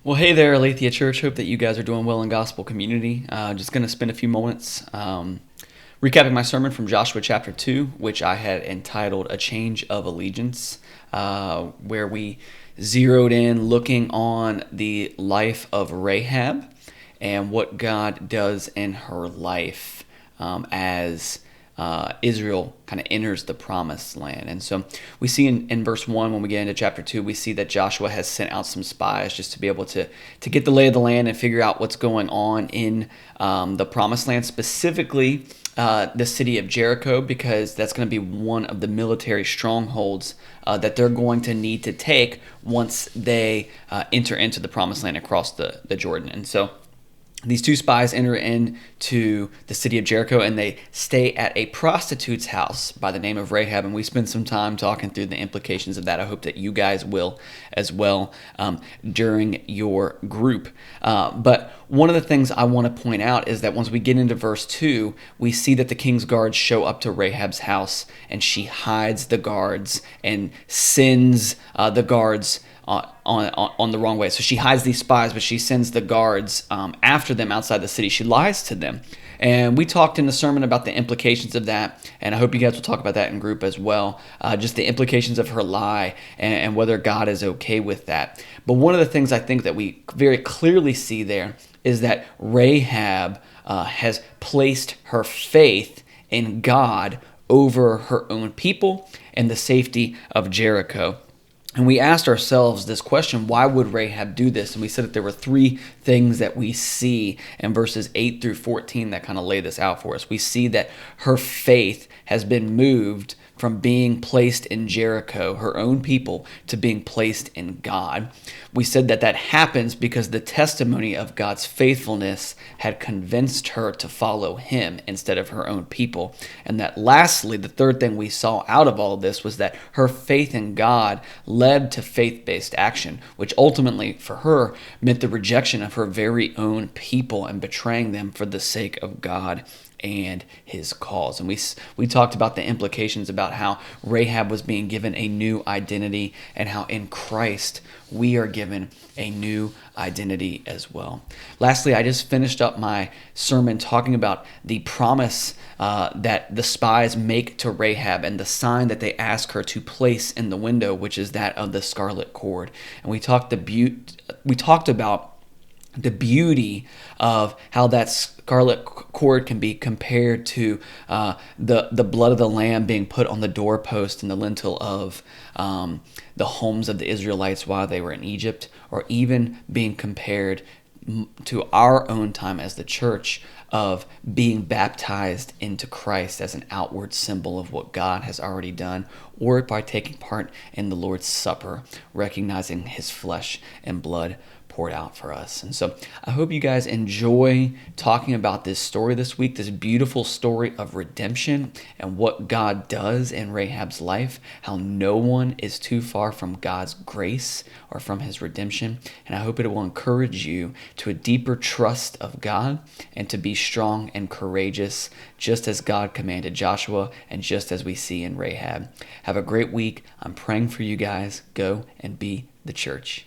Well, hey there, Aletheia Church. Hope that you guys are doing well in gospel community. Just going to spend a few moments recapping my sermon from Joshua chapter 2, which I had entitled A Change of Allegiance, where we zeroed in looking on the life of Rahab and what God does in her life as Israel kind of enters the promised land. And so we see in verse 1, when we get into chapter 2, we see that Joshua has sent out some spies just to be able to get the lay of the land and figure out what's going on in the promised land, specifically the city of Jericho, because that's going to be one of the military strongholds that they're going to need to take once they enter into the promised land across the Jordan. And so these two spies enter into the city of Jericho, and they stay at a prostitute's house by the name of Rahab. And we spend some time talking through the implications of that. I hope that you guys will as well during your group. But one of the things I want to point out is that once we get into verse 2, we see that the king's guards show up to Rahab's house, and she hides the guards and sends the guards on the wrong way. So she hides these spies, but she sends the guards after them outside the city. She lies to them. And we talked in the sermon about the implications of that, and I hope you guys will talk about that in group as well, just the implications of her lie and whether God is okay with that. But one of the things I think that we very clearly see there is that Rahab has placed her faith in God over her own people and the safety of Jericho. And we asked ourselves this question: why would Rahab do this? And we said that there were three things that we see in verses 8 through 14 that kind of lay this out for us. We see that her faith has been moved from being placed in Jericho, her own people, to being placed in God. We said that that happens because the testimony of God's faithfulness had convinced her to follow him instead of her own people. And that lastly, the third thing we saw out of all of this was that her faith in God led to faith-based action, which ultimately for her meant the rejection of her very own people and betraying them for the sake of God and his cause. And we talked about the implications about how Rahab was being given a new identity and how in Christ we are given a new identity as well. Lastly, I just finished up my sermon talking about the promise that the spies make to Rahab and the sign that they ask her to place in the window, which is that of the scarlet cord. And we talked about the beauty of how that scarlet cord can be compared to the blood of the lamb being put on the doorpost and the lintel of the homes of the Israelites while they were in Egypt, or even being compared to our own time as the church of being baptized into Christ as an outward symbol of what God has already done, or by taking part in the Lord's Supper, recognizing his flesh and blood poured out for us. And so I hope you guys enjoy talking about this story this week, this beautiful story of redemption and what God does in Rahab's life, how no one is too far from God's grace or from his redemption. And I hope it will encourage you to a deeper trust of God and to be strong and courageous, just as God commanded Joshua and just as we see in Rahab. Have a great week. I'm praying for you guys. Go and be the church.